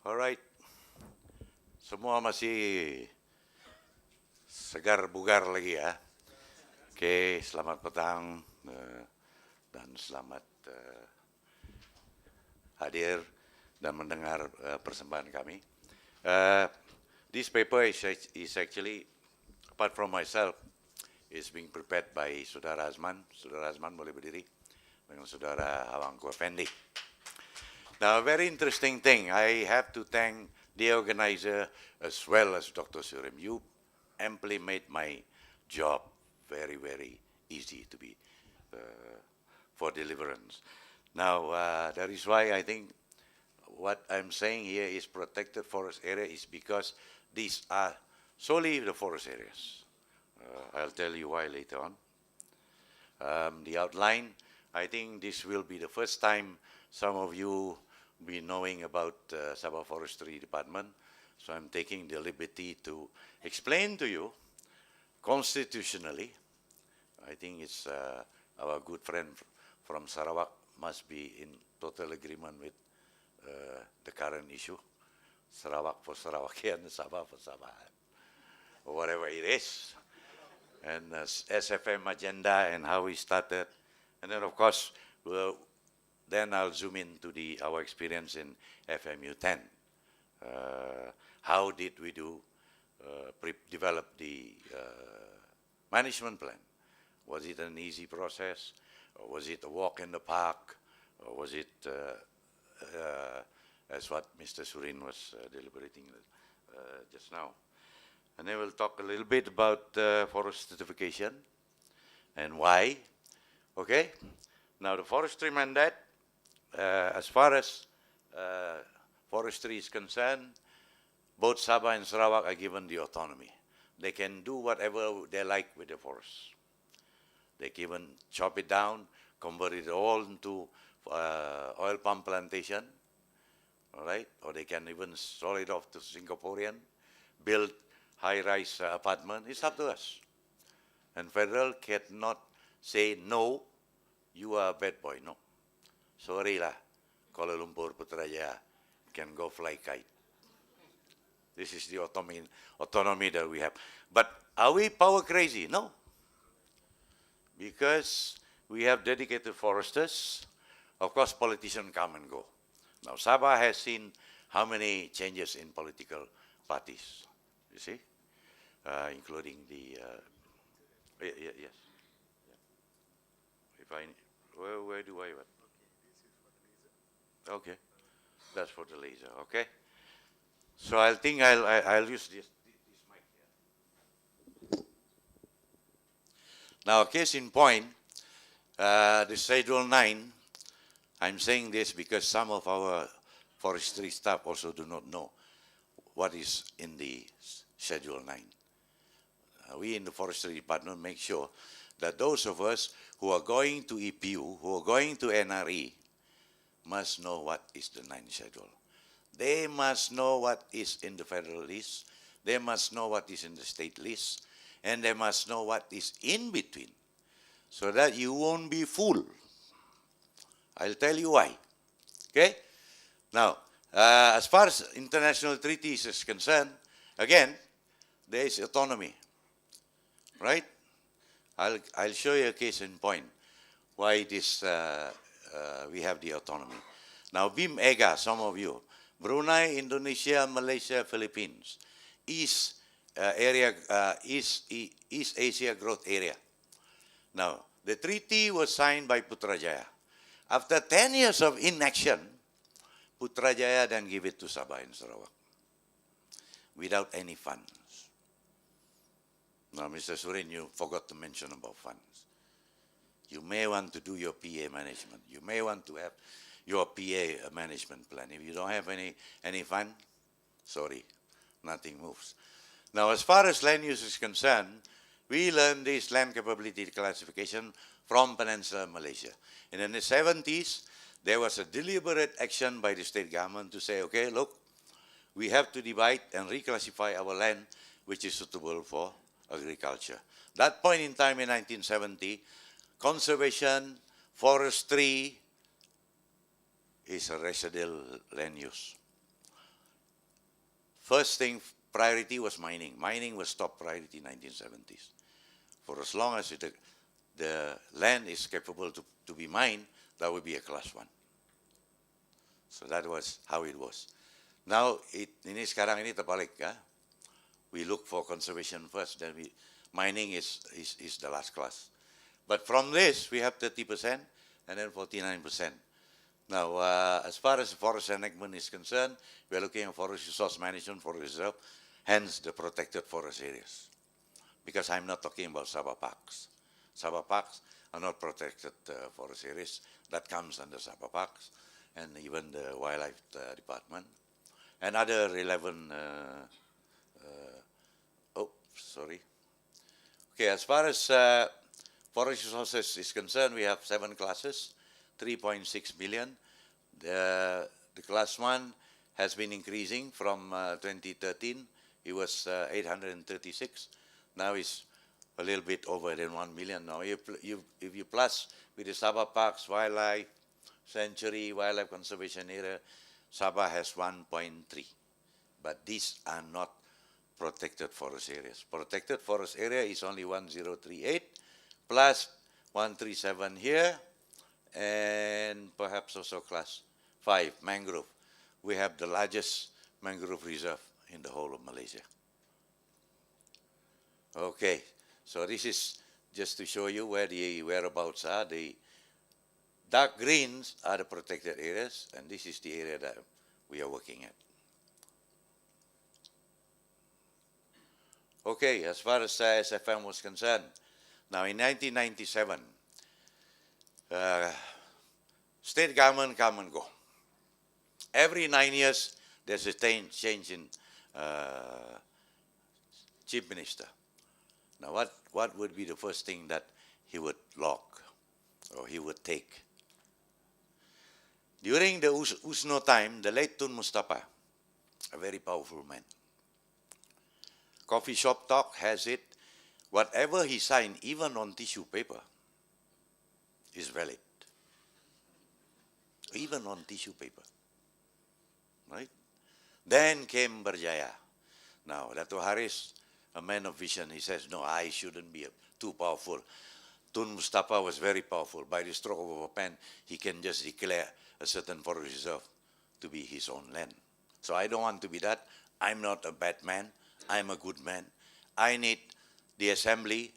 Alright, semua masih segar bugar lagi ya. Oke, selamat petang dan selamat hadir dan mendengar persembahan kami. This paper is actually, apart from myself, is being prepared by Saudara Azman. Saudara Azman boleh berdiri dengan Saudara Awangku Effendi. Now, a very interesting thing, I have to thank the organizer as well as Dr. Surim. You amply made my job very, very easy to be for deliverance. Now, that is why I think what I'm saying here is protected forest area is because these are solely the forest areas. I'll tell you why later on. The outline, I think this will be the first time some of you be knowing about Sabah Forestry Department. So I'm taking the liberty to explain to you constitutionally. I think it's our good friend from Sarawak must be in total agreement with the current issue. Sarawak for Sarawakian, Sabah for Sabah, or whatever it is. And SFM agenda and how we started. And then, of course, then I'll zoom into our experience in FMU10. How did we develop the management plan? Was it an easy process? Or was it a walk in the park? Or was it, as what Mr. Surin was deliberating just now? And then we'll talk a little bit about forest certification and why. Okay? Now, the forestry mandate, as far as forestry is concerned, both Sabah and Sarawak are given the autonomy. They can do whatever they like with the forest. They can even chop it down, convert it all into oil palm plantation, all right? Or they can even sell it off to Singaporean, build high-rise apartment. It's up to us. And federal cannot say, no, you are a bad boy. No. Sorry lah, Kuala Lumpur, Putrajaya can go fly kite. This is the autonomy that we have. But are we power crazy? No. Because we have dedicated foresters. Of course, politicians come and go. Now, Sabah has seen how many changes in political parties, you see, including the, yes. If where do I, what? Okay, that's for the laser, okay? So I think I'll use this mic here. Now, case in point, the Schedule 9, I'm saying this because some of our forestry staff also do not know what is in the Schedule 9. We in the Forestry Department make sure that those of us who are going to EPU, who are going to NRE, must know what is the 9th schedule. They must know what is in the federal list. They must know what is in the state list. And they must know what is in between, so that you won't be fooled. I'll tell you why. Okay? Now, as far as international treaties is concerned, again, there is autonomy, right? I'll show you a case in point why this we have the autonomy. Now, BIM EGA, some of you, Brunei, Indonesia, Malaysia, Philippines, East Asia Growth Area. Now, the treaty was signed by Putrajaya. After 10 years of inaction, Putrajaya then gave it to Sabah and Sarawak without any funds. Now, Mr. Surin, you forgot to mention about funds. You may want to do your PA management. You may want to have your PA management plan. If you don't have any fund, sorry, nothing moves. Now, as far as land use is concerned, we learned this land capability classification from Peninsular Malaysia. And in the 70s, there was a deliberate action by the state government to say, okay, look, we have to divide and reclassify our land which is suitable for agriculture. That point in time in 1970, conservation, forestry is a residual land use. first thing, priority was mining. Mining was top priority in 1970s. For as long as the land is capable to be mined, that would be a class 1. So that was how it was. Now, ini sekarang ini terbalik, ya. We look for conservation first, then mining is the last class. But from this, we have 30% and then 49%. Now, as far as forest enactment is concerned, we are looking at forest resource management, forest reserve, hence the protected forest areas. Because I'm not talking about Sabah parks. Sabah parks are not protected forest areas. That comes under Sabah parks and even the wildlife department and other relevant. Okay, as far as forest resources is concerned, we have 7 classes, 3.6 million. The class 1 has been increasing from 2013. It was 836. Now it's a little bit over than 1 million now. If you plus with the Sabah Parks, Wildlife Sanctuary, Wildlife Conservation Area, Sabah has 1.3. But these are not protected forest areas. Protected forest area is only 1038 plus 137 here and perhaps also class 5, mangrove. We have the largest mangrove reserve in the whole of Malaysia. Okay, so this is just to show you where the whereabouts are. The dark greens are the protected areas, and this is the area that we are working at. Okay, as far as SFM was concerned, now in 1997, state government come and go. Every 9 years, there's a change in chief minister. Now, what would be the first thing that he would lock or he would take? During the USNO time, the late Tun Mustafa, a very powerful man, Coffee Shop Talk has it, whatever he signed, even on tissue paper, is valid. Even on tissue paper. Right? Then came Berjaya. Now, Dato' Haris, a man of vision, he says, no, I shouldn't be too powerful. Tun Mustafa was very powerful. By the stroke of a pen, he can just declare a certain forest reserve to be his own land. So I don't want to be that. I'm not a bad man. I'm a good man. I need the assembly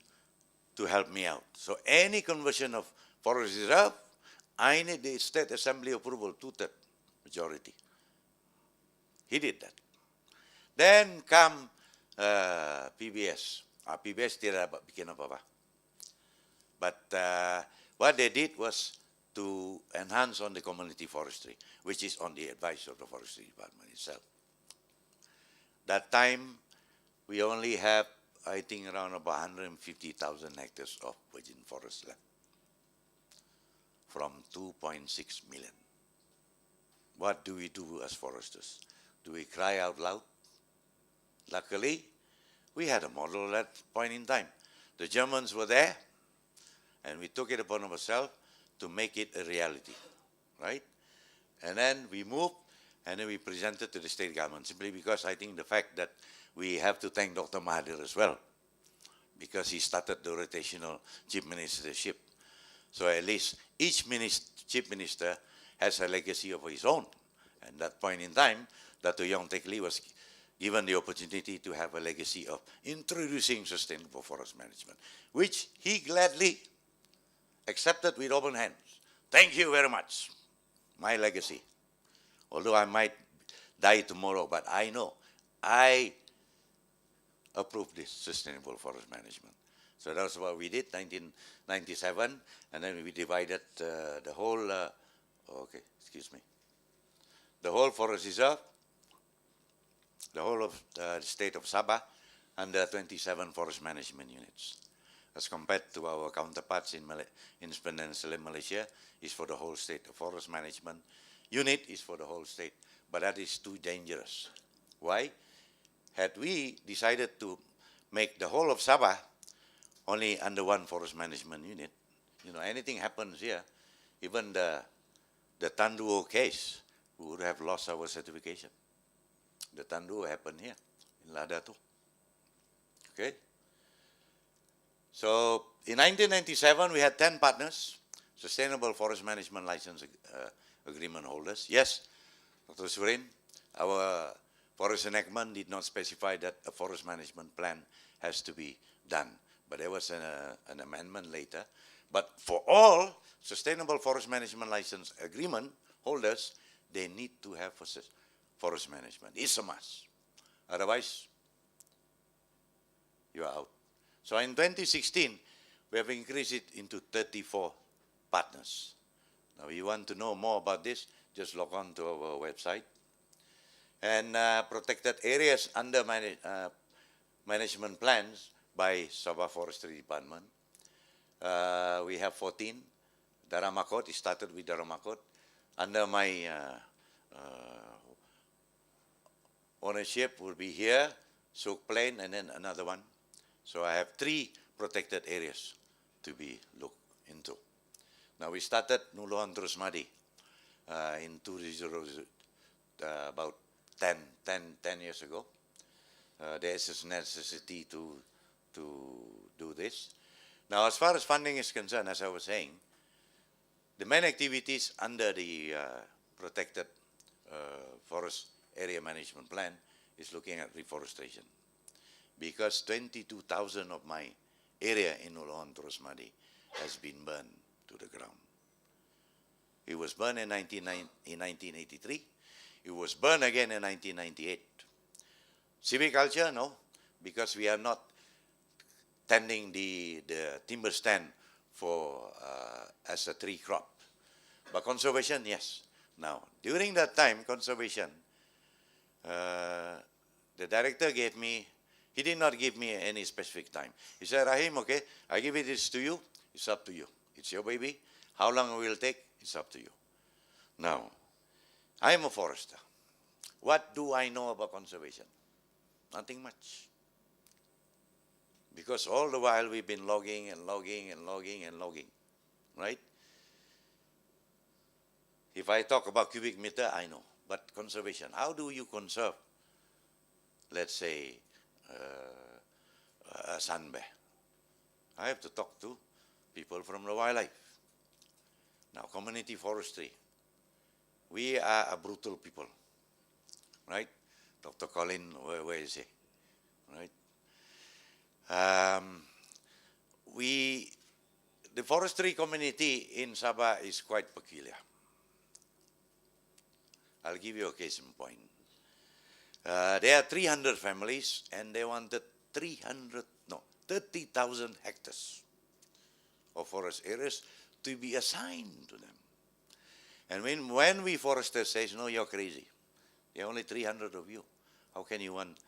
to help me out. So any conversion of forest reserve, I need the state assembly approval, 2/3 majority. He did that. Then come PBS. PBS tidak bikin apa-apa. But what they did was to enhance on the community forestry, which is on the advice of the forestry department itself. That time, we only have, I think, around about 150,000 hectares of virgin forest land from 2.6 million. What do we do as foresters? Do we cry out loud? Luckily, we had a model at that point in time. The Germans were there, and we took it upon ourselves to make it a reality, right? And then we moved, and then we presented to the state government, simply because I think the fact that we have to thank Dr. Mahathir as well, because he started the rotational chief ministership. So at least each chief minister has a legacy of his own. And at that point in time, Dato' Yong Teck Lee was given the opportunity to have a legacy of introducing sustainable forest management, which he gladly accepted with open hands. Thank you very much. My legacy. Although I might die tomorrow, but I know I approve this sustainable forest management. So that's what we did, 1997, and then we divided the whole, the whole forest reserve, the whole of the state of Sabah, under 27 forest management units. As compared to our counterparts in Peninsular Malaysia, is for the whole state. The forest management unit is for the whole state, but that is too dangerous. Why? Had we decided to make the whole of Sabah only under one forest management unit, you know, anything happens here, even the Tanduo case, we would have lost our certification. The Tandu happened here in Lada too. Okay. So in 1997, we had 10 partners, Sustainable Forest Management License Agreement holders. Yes, Dr. Surin, our forest enactment did not specify that a forest management plan has to be done, but there was an amendment later. But for all Sustainable Forest Management License Agreement holders, they need to have forest management. It's a must. Otherwise, you are out. So in 2016, we have increased it into 34 partners. Now, if you want to know more about this, just log on to our website. And protected areas under management plans by Sabah Forestry Department. We have 14. Daramakot, it started with Daramakot. Under my ownership will be here, Suk Plain, and then another one. So I have 3 protected areas to be looked into. Now we started Nuluhan Terus Madi in 2000, about 10 years ago. There is a necessity to do this. Now, as far as funding is concerned, as I was saying, the main activities under the protected forest area management plan is looking at reforestation. Because 22,000 of my area in Nuluhan Terus Madi has been burned to the ground. It was burned in 1983. It was burned again in 1998. Silviculture, no, because we are not tending the timber stand for as a tree crop. But conservation, yes. Now, during that time, conservation, the director gave me, he did not give me any specific time. He said, Rahim, okay, I give this to you, it's up to you. It's your baby. How long it will take, it's up to you. Now, I am a forester. What do I know about conservation? Nothing much. Because all the while we've been logging and logging and logging and logging, right? If I talk about cubic meter, I know. But conservation, how do you conserve, let's say, a sun bear? I have to talk to people from the wildlife. Now, community forestry. We are a brutal people, right? Dr. Colin, where is he? Right? The forestry community in Sabah is quite peculiar. I'll give you a case in point. There are 300 families and they wanted 30,000 hectares of forest areas to be assigned to them. And when we foresters say, no, you're crazy. There are only 300 of you. How can you want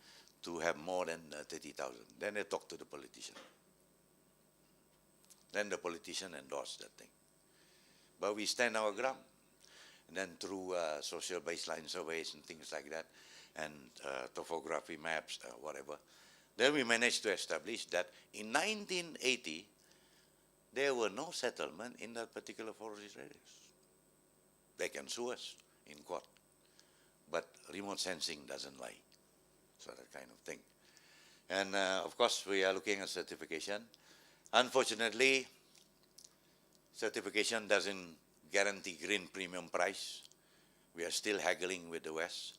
to have more than 30,000? Then they talk to the politician. Then the politician endorsed that thing. But we stand our ground. And then through social baseline surveys and things like that, and topography maps, whatever, then we managed to establish that in 1980, there were no settlement in that particular forest areas. They can sue us in court. But remote sensing doesn't lie. So that kind of thing. And of course, we are looking at certification. Unfortunately, certification doesn't guarantee green premium price. We are still haggling with the West.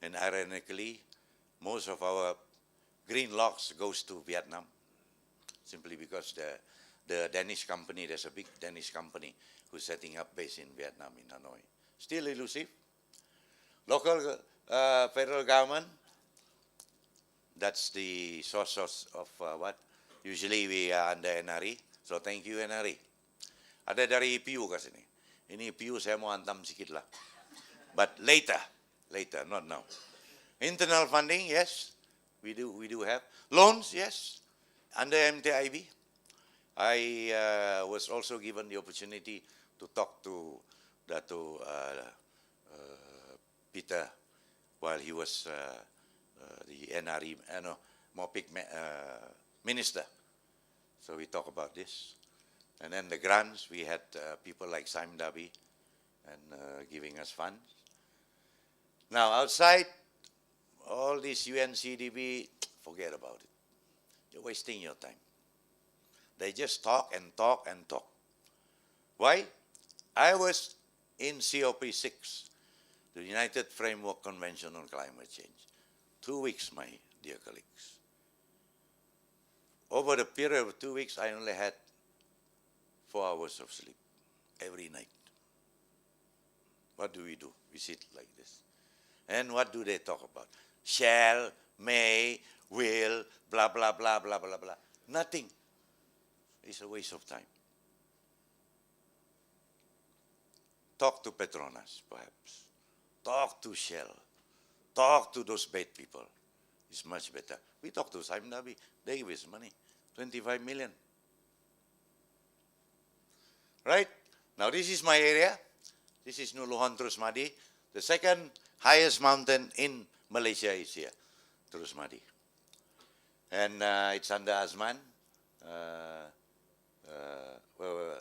And ironically, most of our green logs goes to Vietnam, simply because the Danish company, there's a big Danish company who's setting up base in Vietnam, in Hanoi. Still elusive. Local federal government, that's the source of what? Usually we are under NRE. So thank you NRE. Ada dari PU ke sini. Ini PU saya mau hantam sikit lah. But later, not now. Internal funding, yes, we do have. Loans, yes, under MTIB. I was also given the opportunity to talk to Dato Peter while he was the NRE, MOPIC minister. So we talk about this. And then the grants, we had people like Simon Dabi and giving us funds. Now, outside all this UNCDB, forget about it. You're wasting your time. They just talk and talk and talk. Why? I was in COP6, the United Framework Convention on Climate Change. 2 weeks, my dear colleagues. Over the period of 2 weeks, I only had 4 hours of sleep every night. What do? We sit like this. And what do they talk about? Shall, may, will, blah, blah, blah, blah, blah, blah. Nothing. It's a waste of time. Talk to Petronas, perhaps. Talk to Shell. Talk to those bad people. It's much better. We talked to Simon Dabi. They give us money, 25 million. Right? Now this is my area. This is Nuluhan Terus Madi. The second highest mountain in Malaysia is here, Terus Madi. And it's under Azman.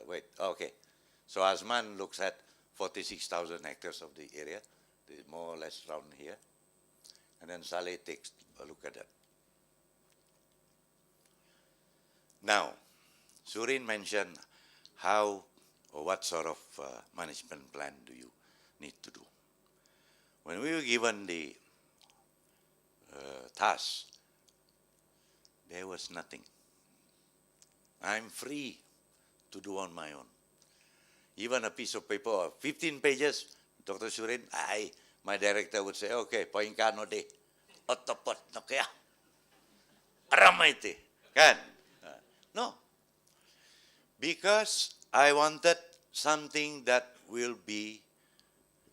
Wait, okay. So Azman looks at 46,000 hectares of the area, more or less around here. And then Saleh takes a look at that. Now, Surin mentioned how or what sort of management plan do you need to do. When we were given the task, there was nothing. I'm free to do on my own. Even a piece of paper of 15 pages, Dr. Surin, my director would say, okay, poin ka no de. Otopot no kaya. Aramay te. Kan? No. Because I wanted something that will be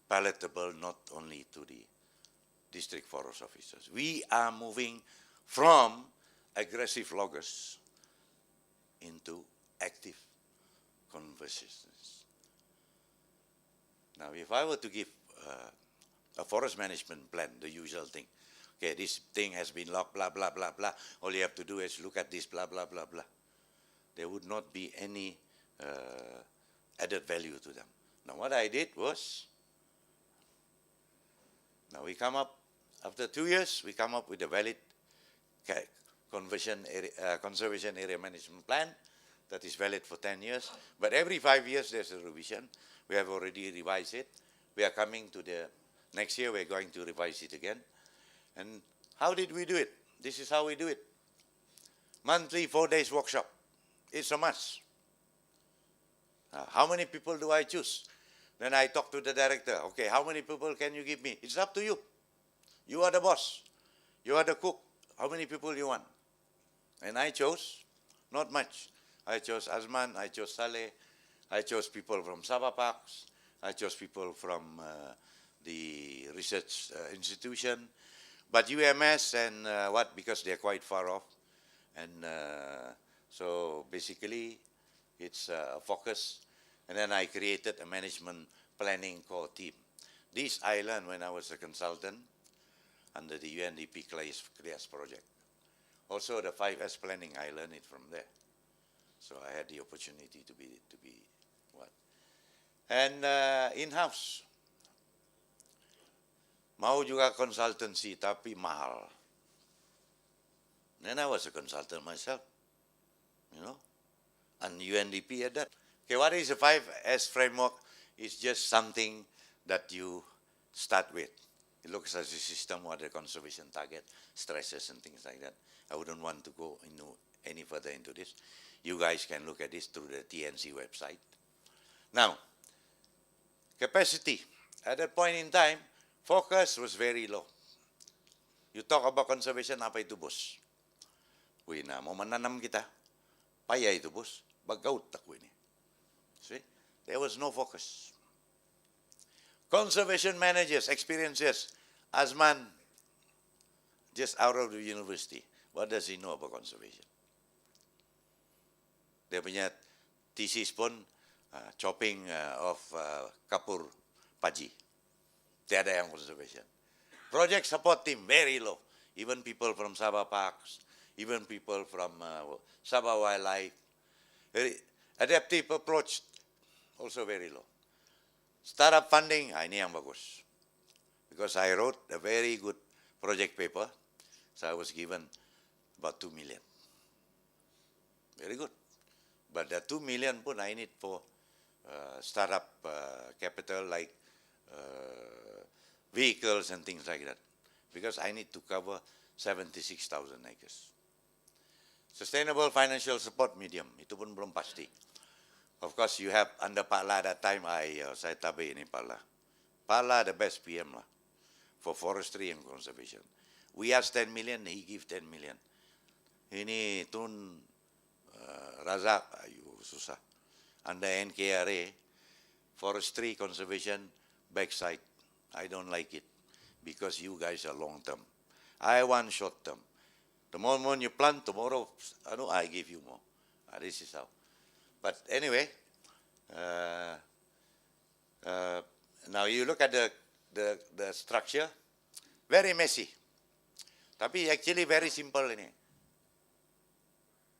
palatable not only to the district forest officers. We are moving from aggressive loggers into active conservationists. Now, if I were to give a forest management plan, the usual thing, okay, this thing has been logged, blah, blah, blah, blah. All you have to do is look at this, blah, blah, blah, blah. There would not be any added value to them. Now, what I did was, now we come up, after 2 years, we come up with a valid conservation area management plan that is valid for 10 years. But every 5 years, there's a revision. We have already revised it. We are coming to the next year, we're going to revise it again. And how did we do it? This is how we do it. Monthly, 4 days workshop. It's a must. How many people do I choose? Then I talk to the director. Okay, how many people can you give me? It's up to you. You are the boss. You are the cook. How many people you want? And I chose, not much. I chose Azman, I chose Saleh, I chose people from Sabah Parks, I chose people from the research institution, but UMS and because they're quite far off. And so basically, it's a focus. And then I created a management planning core team. This I learned when I was a consultant under the UNDP CLIAS project. Also, the 5S planning, I learned it from there. So I had the opportunity to be what? And in-house. Mau juga consultancy, tapi mahal. Then I was a consultant myself, you know, and UNDP had that. Okay, what is the 5S framework? It's just something that you start with. It looks as a system, what the conservation target, stresses and things like that. I wouldn't want to go any further into this. You guys can look at this through the TNC website. Now, capacity. At that point in time, focus was very low. You talk about conservation, apa itu bos? Uy na, mau mananam kita. Paya itu bos. Bagaut ako ini. See? There was no focus. Conservation managers, experiencers. Azman, just out of the university. What does he know about conservation? Dia punya thesis pun chopping of kapur paji. Tiada yang conservation. Project support team, very low. Even people from Sabah Parks, even people from Sabah Wildlife. Adaptive approach, also very low. Startup funding, ini yang bagus. Because I wrote a very good project paper. So I was given about 2 million. Very good. But the 2 million pun I need for startup capital like vehicles and things like that. Because I need to cover 76,000 acres. Sustainable financial support medium, itu pun belum pasti. Of course, you have under Pak La that time, saya tabi ini Pak La. Pak La the best PM lah for forestry and conservation. We asked 10 million, he give 10 million. Ini Tun Razak, ayu susah. Under NKRA, forestry conservation backside, I don't like it because you guys are long term. I want short term. The moment you plant, tomorrow, I give you more. This is how. But anyway, now you look at the structure, very messy. Tapi actually very simple ini.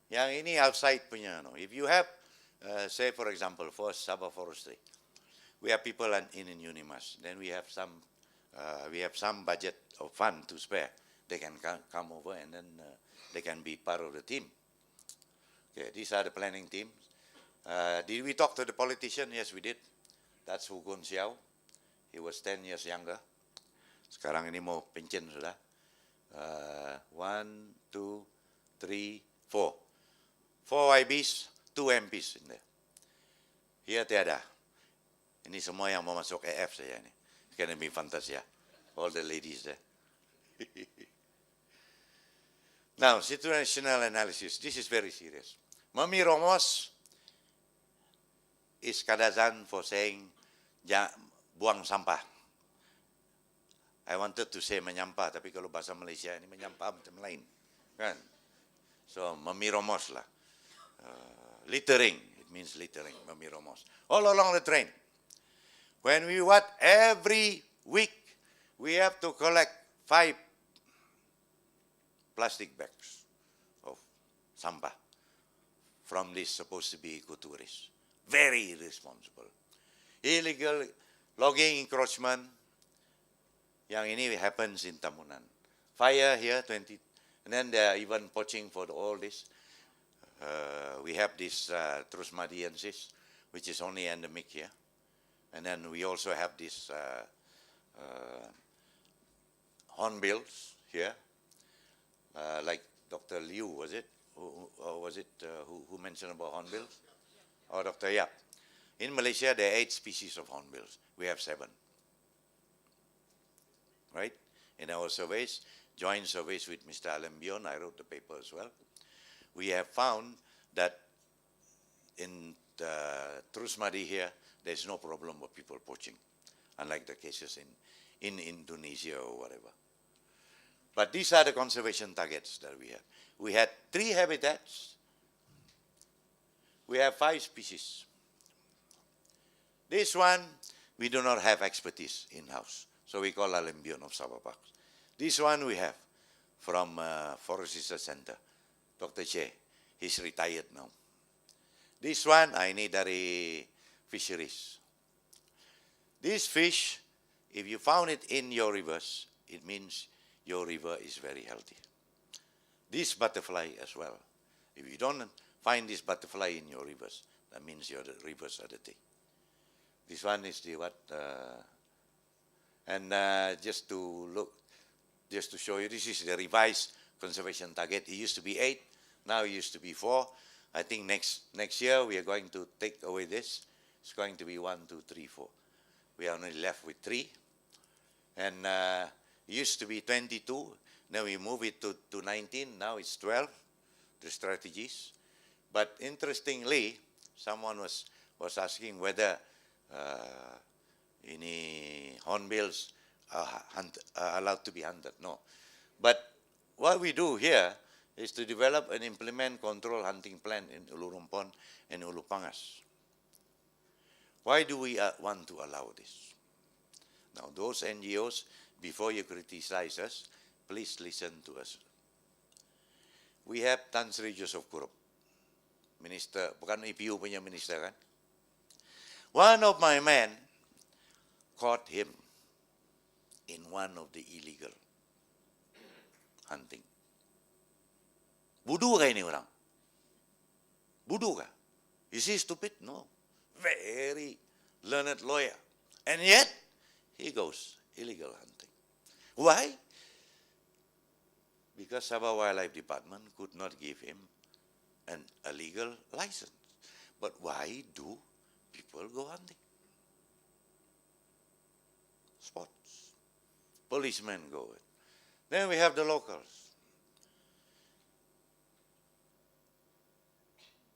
Yang ini outside punya. No? If you have, say for example, for Sabah Forestry, we have people in Unimas. Then we have some budget of fund to spare. They can come over and then they can be part of the team. Okay, these are the planning teams. Did we talk to the politician? Yes, we did. That's Hu Gun Xiao. He was 10 years younger. Sekarang ini mau pensiun sudah. 1, 2, 3, 4. 4 YBs, 2 MPs in there. Here tiada. Ini semua yang mau masuk AF saya ini. It's gonna be fantastic. All the ladies there. Now, situational analysis. This is very serious. Mami Romos is kadazan for saying buang sampah. I wanted to say menyampah, tapi kalau bahasa Malaysia ini menyampah macam lain, kan? So memiromos lah, littering. It means littering, memiromos. All along the train. When we every week we have to collect 5 plastic bags of sampah from this supposed to be ecotourism. Very irresponsible. Illegal logging encroachment. Yang ini happens in Tamunan. Fire here, 20, and then they are even poaching for all this. We have this Trusmadiensis, which is only endemic here. And then we also have this hornbills here, like Dr. Liu, was it? Or was it who mentioned about hornbills? Or Dr. Yap. In Malaysia, there are 8 species of hornbills. We have 7. Right? In our surveys, joint surveys with Mr. Alembion, I wrote the paper as well. We have found that in Trusmadi here, there's no problem of people poaching, unlike the cases in Indonesia or whatever. But these are the conservation targets that we have. We had 3 habitats. We have 5 species. This one, we do not have expertise in-house. So we call Alembion of Sabah Parks. This one we have from Forest Research Center, Dr. Che. He's retired now. This one I need dari fisheries. This fish, if you found it in your rivers, it means your river is very healthy. This butterfly as well. If you don't find this butterfly in your rivers, that means your rivers are dirty. This one is the what? And just to show you, this is the revised conservation target. It used to be 8, now it used to be 4. I think next year we are going to take away this. It's going to be 1, 2, 3, 4. We are only left with 3. And it used to be 22. Then we move it to 19. Now it's 12, the strategies. But interestingly, someone was asking whether any hornbills are allowed to be hunted. No. But what we do here is to develop and implement control hunting plan in Ulu Rumpon and Ulu Pangas. Why do we want to allow this? Now, those NGOs, before you criticize us, please listen to us. We have Tan Sri Joseph Kurup, minister, bukan IPU punya minister kan? One of my men caught him in one of the illegal hunting. Budu kah ini orang? Budu kah? Is he stupid? No. Very learned lawyer. And yet, he goes illegal hunting. Why? Because Sabah Wildlife Department could not give him a legal license. But why do people go hunting? Spots. Policemen go. Then we have the locals.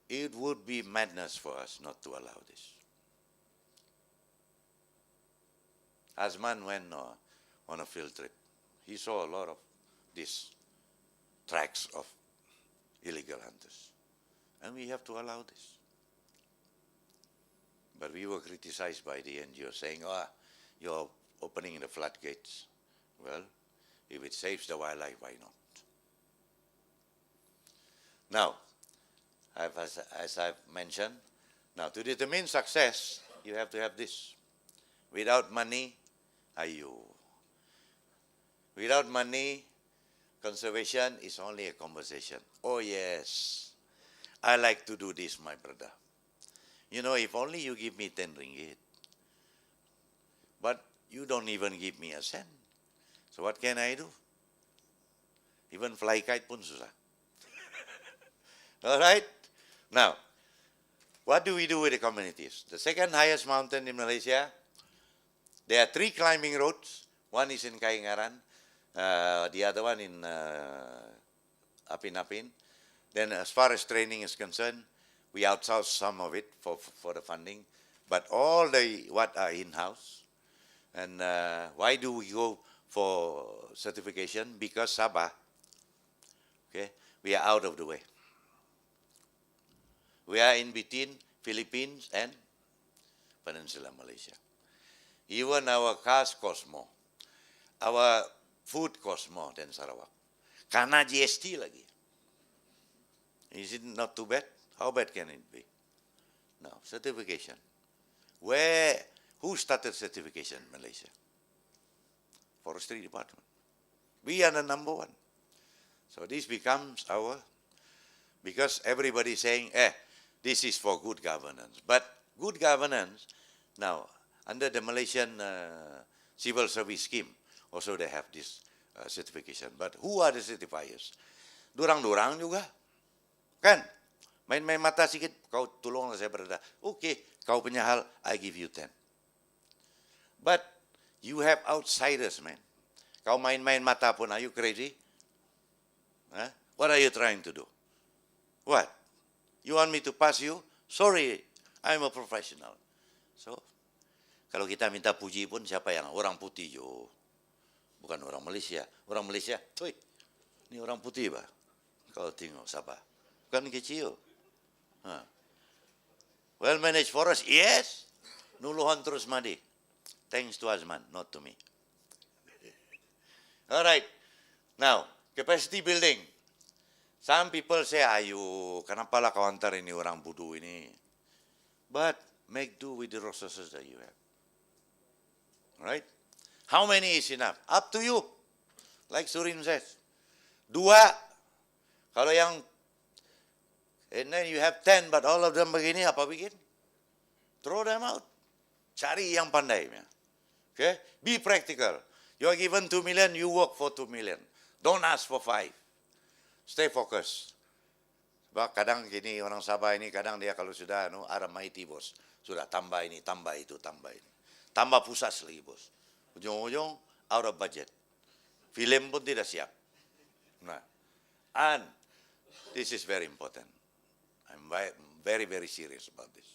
It would be madness for us not to allow this. Azman went on a field trip. He saw a lot of these tracks of illegal hunters. And we have to allow this. But we were criticized by the NGOs saying, you're opening the floodgates. Well, if it saves the wildlife, why not? Now, as I've mentioned, now to determine success, you have to have this. Without money, without money, conservation is only a conversation. Oh yes, I like to do this, my brother. You know, if only you give me 10 ringgit. But you don't even give me a cent. So what can I do? Even fly kite pun susah. All right? Now, what do we do with the communities? The second highest mountain in Malaysia, there are 3 climbing roads. One is in Kaingaran, the other one in Apin. Then as far as training is concerned, we outsource some of it for the funding, but all what are in-house. And why do we go for certification? Because Sabah, okay, we are out of the way. We are in between Philippines and Peninsula Malaysia. Even our cars cost more. Our food costs more than Sarawak. Karena GST lagi. Is it not too bad? How bad can it be? Now, certification. Who started certification in Malaysia? Forestry Department. We are the number 1. So this becomes because everybody is saying, this is for good governance. But good governance, now, under the Malaysian Civil Service Scheme, also they have this certification. But who are the certifiers? Durang-durang juga. Kan? Main-main mata sikit, kau tolonglah saya berada. Okay, kau punya hal, I give you 10. But you have outsiders, man. Kau main-main mata pun, are you crazy? Huh? What are you trying to do? What? You want me to pass you? Sorry, I'm a professional. So, kalau kita minta puji pun siapa yang orang putih jo. Bukan orang Malaysia. Orang Malaysia, ini orang putih bah. Kau tengok Sabah. Bukan kecil. Well-managed forest, yes. Nuluhan terus madi. Thanks to Azman, not to me. All right. Now, capacity building. Some people say, ayo, kenapa lah kau antar ini orang budu ini? But make do with the resources that you have. All right? How many is enough? Up to you. Like Surin says. 2. Kalau yang, and then you have 10, but all of them begini, apa bikin? Throw them out. Cari yang pandai. Okay? Be practical. You are given 2 million, you work for 2 million. Don't ask for 5. Stay focused. Sebab kadang gini, orang Sabah ini, kadang dia kalau sudah aramaiti bos. Sudah tambah ini, tambah itu, tambah ini. Tambah pusat lagi bos. Ujung-ujung, out of budget. Film pun tidak siap. Nah, and this is very important. I'm very, very serious about this.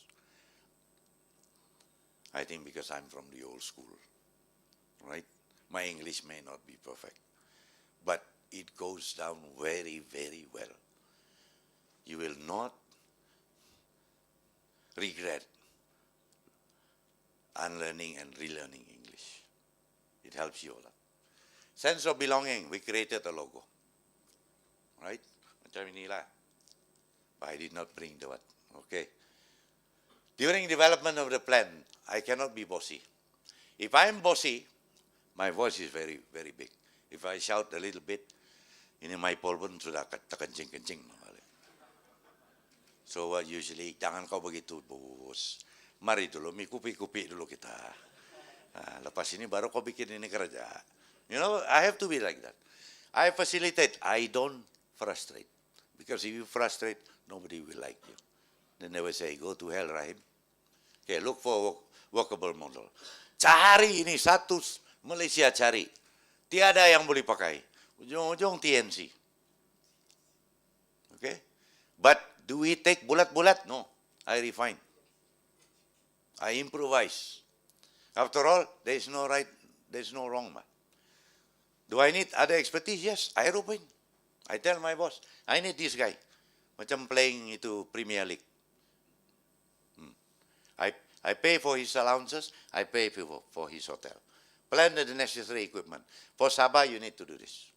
I think because I'm from the old school, right? My English may not be perfect, but it goes down very, very well. You will not regret unlearning and relearning English. It helps you a lot. Sense of belonging, we created a logo. Right? Macam inilah. But I did not bring the what. Okay. During development of the plan, I cannot be bossy. If I'm bossy, my voice is very, very big. If I shout a little bit, Ini Maipol pun sudah terkencing-kencing. So usually, jangan kau begitu, bos. Mari dulu, kupi-kupi dulu kita. Lepas ini baru kau bikin ini kerja. You know, I have to be like that. I facilitate, I don't frustrate. Because if you frustrate, nobody will like you. They never say, go to hell, Rahim. Okay, look for workable model. Cari ini satu, Malaysia cari. Tiada yang boleh pakai. Ujung-ujung TNC. Okay? But do we take bulat-bulat? No. I refine. I improvise. After all, there is no right, there is no wrong. Do I need other expertise? Yes, I open. I tell my boss, I need this guy. Macam playing itu Premier League. I pay for his allowances, I pay for his hotel. Plan the necessary equipment. For Sabah, you need to do this.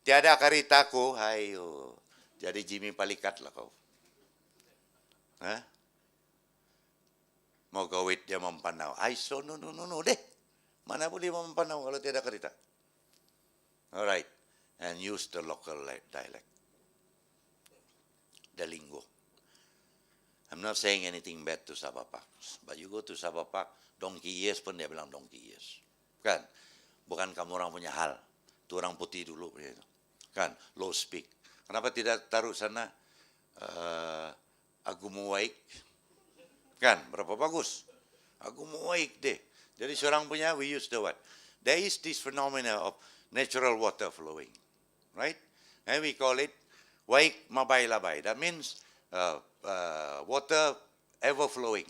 Tiada karita ko, ayo. Jadi Jimmy Palikat lah kau. Hah? Mau gawit dia mempanau. I so no deh. Mana boleh mempanau kalau tiada karita. Alright. And use the local dialect. The lingo. I'm not saying anything bad to Sabah Park. But you go to Sabah Park, donkey years pun dia bilang donkey years. Kan? Bukan kamu orang punya hal. Itu orang putih dulu. Kan? Low speak. Kenapa tidak taruh sana agumuwaik? Kan? Berapa bagus? Agumuwaik deh. Jadi seorang punya, we use the word. There is this phenomena of natural water flowing. Right? And we call it waik mabai labai. That means water ever flowing.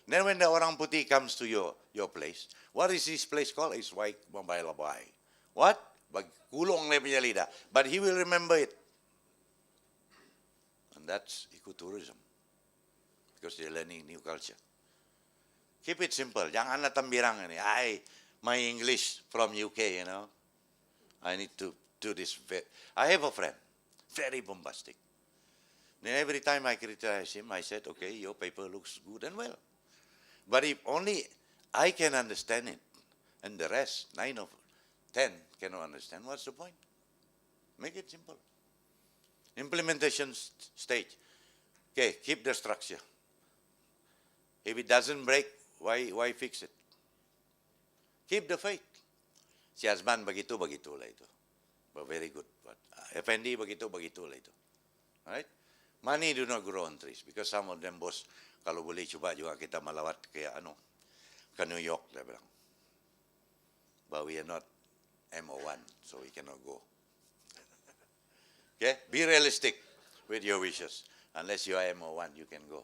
Then when the orang putih comes to your place, what is this place called? It's waik mabai labai. What? Kulong dia punya lidah. But he will remember it. And that's ecotourism. Because they're learning new culture. Keep it simple. Janganlah tambirang ini. My English from UK, you know. I need to do this. I have a friend, very bombastic. Then every time I criticize him, I said, okay, your paper looks good and well. But if only I can understand it, and the rest, 9 of 10, cannot understand, what's the point? Make it simple. Implementation stage. Okay, keep the structure. If it doesn't break, why fix it? Keep the faith. Si Azman begitulah itu. But very good. But Effendi begitulah itu. Right? Money do not grow on trees because some of them, bos, kalau boleh cuba juga kita malawat ke New York, dia bilang. But we are not MO1, so we cannot go. Okay? Be realistic with your wishes. Unless you are MO1, you can go.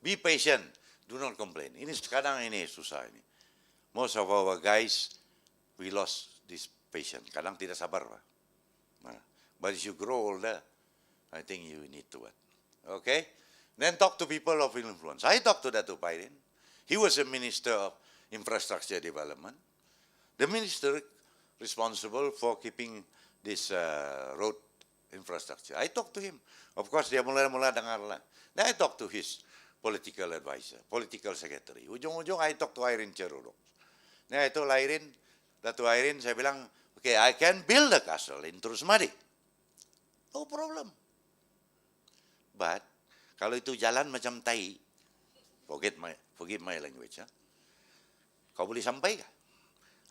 Be patient. Do not complain. Kadang ini susah ini. Most of our guys, we lost this patience. Kadang tidak sabar. But as you grow older, I think you need to. Okay? Then talk to people of influence. I talked to Dato' Pairin. He was a minister of infrastructure development. The minister responsible for keeping this road infrastructure. I talked to him. Of course, dia mula-mula dengar lah. Then I talked to his political advisor, political secretary. Ujung-ujung I talked to Irene Cherudok. Nah itu Dato' Irene, saya bilang, okay, I can build a castle in Trusmadi. No problem. But, kalau itu jalan macam tai, forgive my language, kau boleh sampai kah?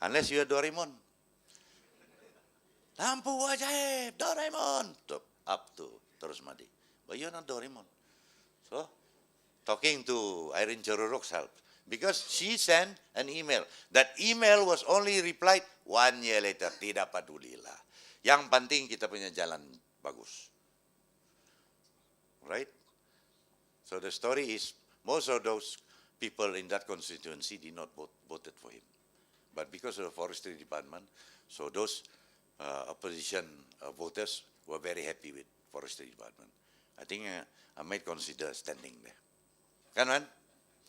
Unless you are Doraemon. Lampu ajaib, Doraemon. Up to Trusmadi. But you are not Doraemon. So, talking to Irene Cherudok's help. Because she sent an email. That email was only replied 1 year later. Tidak pedulilah. Yang penting kita punya jalan bagus. Right? So the story is, most of those people in that constituency did not voted for him. But because of the forestry department, so those opposition voters were very happy with forestry department. I think I might consider standing there. Kan, man?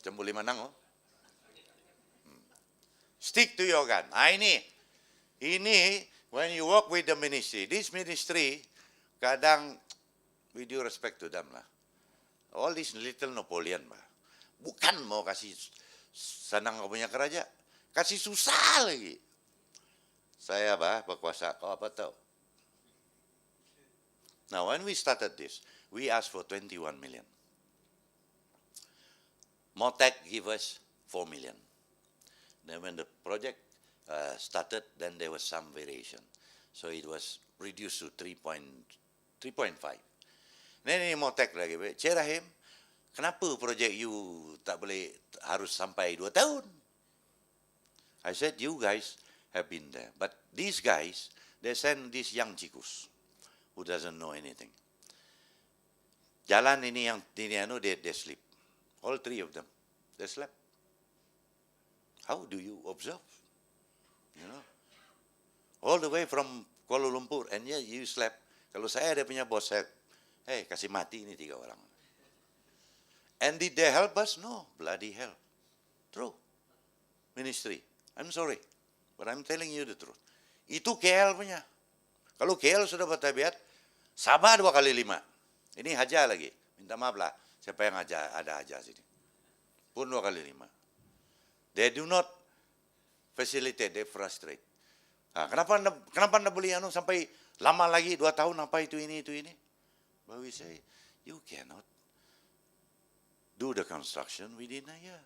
Macam boleh menang, oh. Stick to your gun. Ini, when you work with the ministry, this ministry, kadang, with due respect to them lah, all this little Napoleon lah, bukan mau kasih senang kau punya kerja, kasih susah lagi. Saya berkuasa, kau apa tahu? Now, when we started this, we asked for 21 million. Motec gave us 4 million. Then when the project started, then there was some variation. So it was reduced to 3.5. Then ini Motec lagi, Cik Rahim, kenapa projek you tak boleh harus sampai 2 tahun? I said, you guys have been there. But these guys, they send these young chikus who doesn't know anything. Jalan ini yang they sleep. All 3 of them, they slept. How do you observe? You know, all the way from Kuala Lumpur, and yeah, you slept. Kalau saya ada punya bos, saya, hey, kasih mati ini 3 orang. And did they help us? No, bloody hell. True. Ministry. I'm sorry, but I'm telling you the truth. Itu KL punya. Kalau KL sudah bertabiat, Sabah 2 kali 5. Ini haja lagi. Minta maaf lah, siapa yang ada haja sini. Pun 2 kali 5. They do not facilitate, they frustrate. Kenapa anda boleh sampai lama lagi 2 tahun apa itu ini? But we say, you cannot do the construction within a year.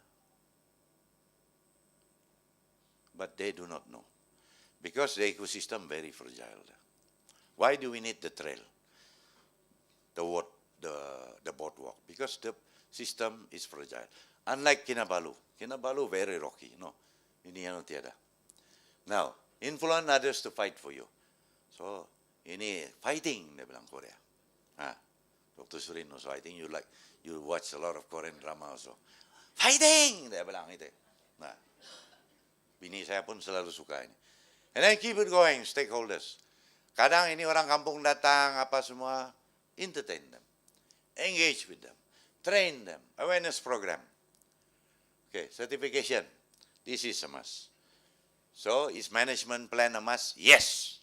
But they do not know. Because the ecosystem very fragile. Why do we need the trail? The boardwalk? Because the system is fragile. Unlike Kinabalu. Kinabalu very rocky. No, ini yang tiada. Now, influence others to fight for you. So, ini fighting, dia bilang Korea. Dr. Surin also, I think you watch a lot of Korean drama also. Fighting, dia bilang itu. Nah, bini saya pun selalu suka ini. And then keep it going, stakeholders. Kadang ini orang kampung datang, apa semua, entertain them, engage with them, train them, awareness program. Okay, certification. This is a must. So, is management plan a must? Yes.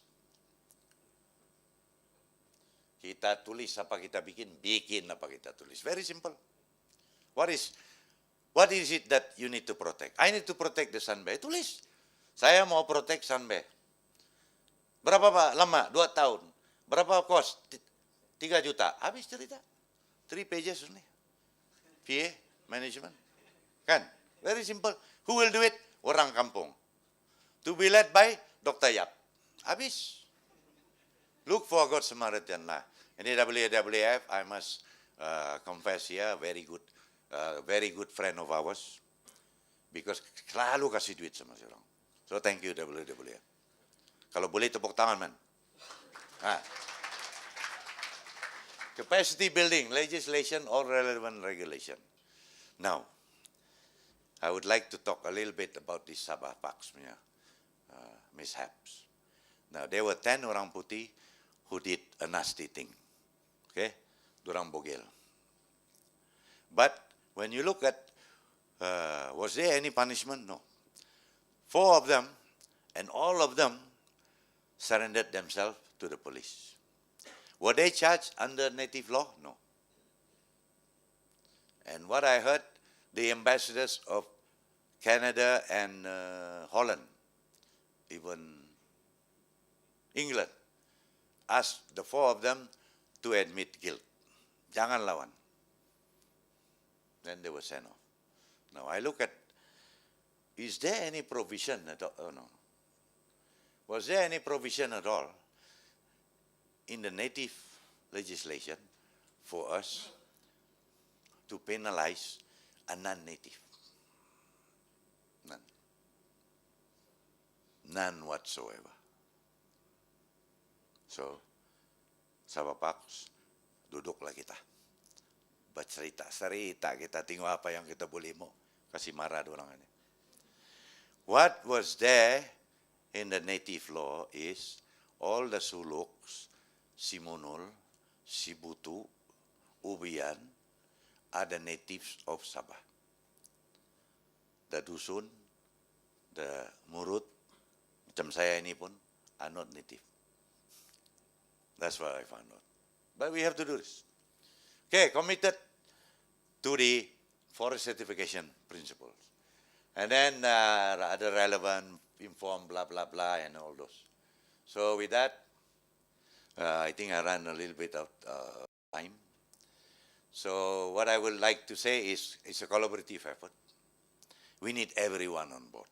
Kita tulis apa kita bikin apa kita tulis. Very simple. What is it that you need to protect? I need to protect the Sunbay. Tulis. Saya mau protect Sunbay. Berapa lama? 2 tahun. Berapa cost? 3 juta. Habis cerita. 3 pages only. PA, management. Kan? Very simple. Who will do it? Orang kampung. To be led by Dr. Yap. Habis. Look for God Samaritan lah. Ini WWF, I must confess here, very good friend of ours. Because selalu kasih duit sama si orang. So thank you WWF. Kalau boleh tepuk tangan, man. Capacity building, legislation or relevant regulation. Now, I would like to talk a little bit about this Sabah Parks mishaps. Now, there were 10 orang putih who did a nasty thing. Okay? Durang bogel. But when you look at, was there any punishment? No. 4 of them, and all of them surrendered themselves to the police. Were they charged under native law? No. And what I heard, the ambassadors of Canada and Holland, even England, asked the 4 of them to admit guilt. Jangan lawan. Then they were sent off. Now I look at, is there any provision at all? Oh, no. Was there any provision at all in the native legislation for us to penalize a non-native? None. None whatsoever. So, Sabah Parks, duduklah kita. Bercerita-cerita kita, tengok apa yang kita boleh mau. Kasih marah orang ini. What was there in the native law is all the Suluks, Simunul, Sibutu, Ubian are the natives of Sabah. The Dusun, the Murut, macam saya ini pun, are not native. That's what I found out. But we have to do this. Okay, committed to the forest certification principles. And then other relevant, inform, blah, blah, blah, and all those. So with that, I think I ran a little bit of time. So what I would like to say is it's a collaborative effort. We need everyone on board.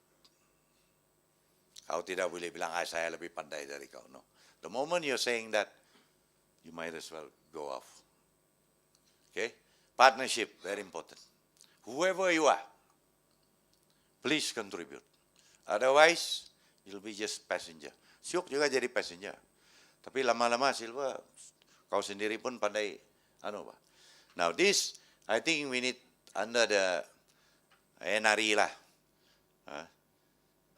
Kau tidak boleh bilang, saya lebih pandai dari kau. No. The moment you're saying that, you might as well go off. Okay? Partnership, very important. Whoever you are, please contribute. Otherwise, you'll be just passenger. Syuk juga jadi passenger. Tapi lama-lama Silva, kau sendiri pun pandai, Now this, I think we need under the NRI lah.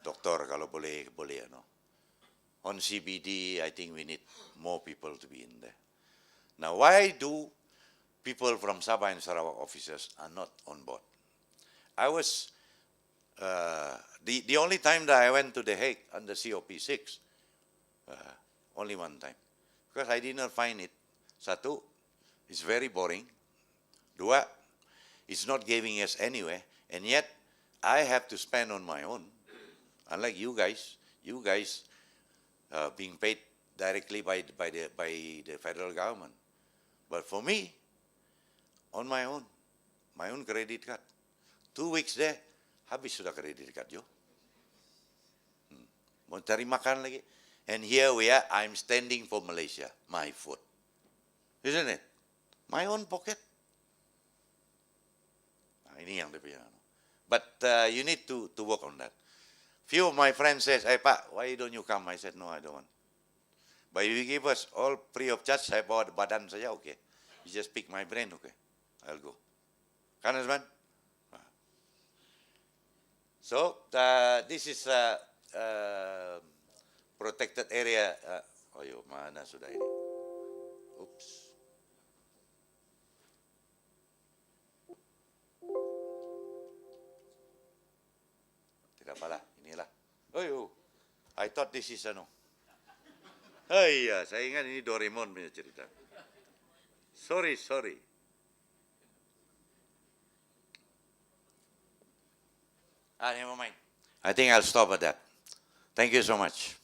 Doktor kalau boleh, On CBD, I think we need more people to be in there. Now, why do people from Sabah and Sarawak officers are not on board? I was, the only time that I went to The Hague under COP6, only one time. Because I did not find it. Satu, it's very boring. Dua, it's not giving us anywhere. And yet, I have to spend on my own. Unlike you guys being paid directly by the federal government. But for me, on my own credit card. 2 weeks there, habis sudah credit card yo. Mau cari makan lagi. And here we are, I'm standing for Malaysia, my food. Isn't it? My own pocket. Ini yang dia punya. But you need to work on that. Few of my friends says, hey Pak, why don't you come? I said, no, I don't want. But if you give us all free of charge, saya bawa badan saja, okay. You just pick my brain, okay. I'll go. Kan, Azman? So, this is protected area. Mana sudah ini? Oops. Tidak apalah, inilah. I thought this is iya, saya ingat ini Doraemon punya cerita. Sorry. Never mind. I think I'll stop at that. Thank you so much.